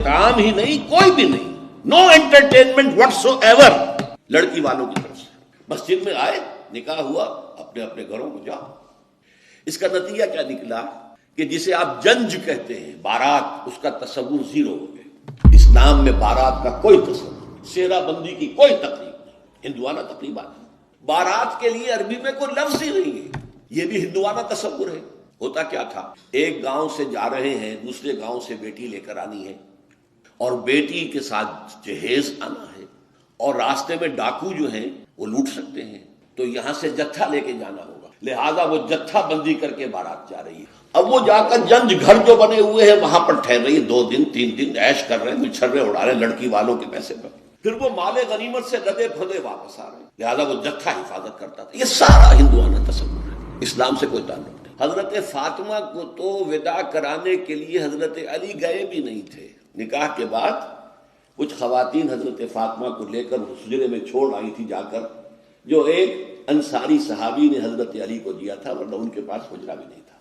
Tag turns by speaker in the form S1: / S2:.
S1: काम ही नहीं, कोई भी नहीं, नो एंटरटेनमेंट व्हाटसोएवर लड़की वालों की तरफ से। मस्जिद में आए, निकाह हुआ, अपने अपने घरों को जाओ। इसका नतीजा क्या निकला कि जिसे आप जंज कहते हैं, बारात, उसका तसव्वुर जीरो हो गया। इस्लाम में बारात का कोई तसव्वुर, सेहराबंदी की कोई तकलीफ नहीं, हिंदुआना तकलीबात है। बारात के लिए अरबी में कोई लफ्ज ही नहीं है, यह भी हिंदुआना तसव्वुर है। होता क्या था, एक गांव से जा रहे हैं, दूसरे गांव से बेटी लेकर आनी है और बेटी के साथ जहेज आना है, और रास्ते में डाकू जो हैं वो लूट सकते हैं, तो यहां से जत्था लेके जाना होगा, लिहाजा वो जत्था बंदी करके बारात जा रही है। अब वो जाकर जंज घर जो बने हुए हैं वहां पर ठहर रही है, 2 दिन 3 दिन ऐश कर रहे हैं, बिछर्रे उड़ा रहे हैं लड़की वालों के पैसे पर। फिर वो माले गनीमत से लदे फंदे वापस आ रहे हैं, लिहाजा वो जत्था हिफाजत करता था। ये सारा हिंदुआना तसव्वुर है, इस्लाम से कोई ताल्लुक नहीं। हजरत फातिमा को तो विदा कराने के लिए हजरत अली गए भी नहीं थे। निकाह के बाद कुछ खवातीन हजरत फातिमा को लेकर हुजरे में छोड़ आई थी जाकर, जो एक अंसारी सहाबी ने हजरत अली को दिया था, वरना उनके पास हुजरा भी नहीं था।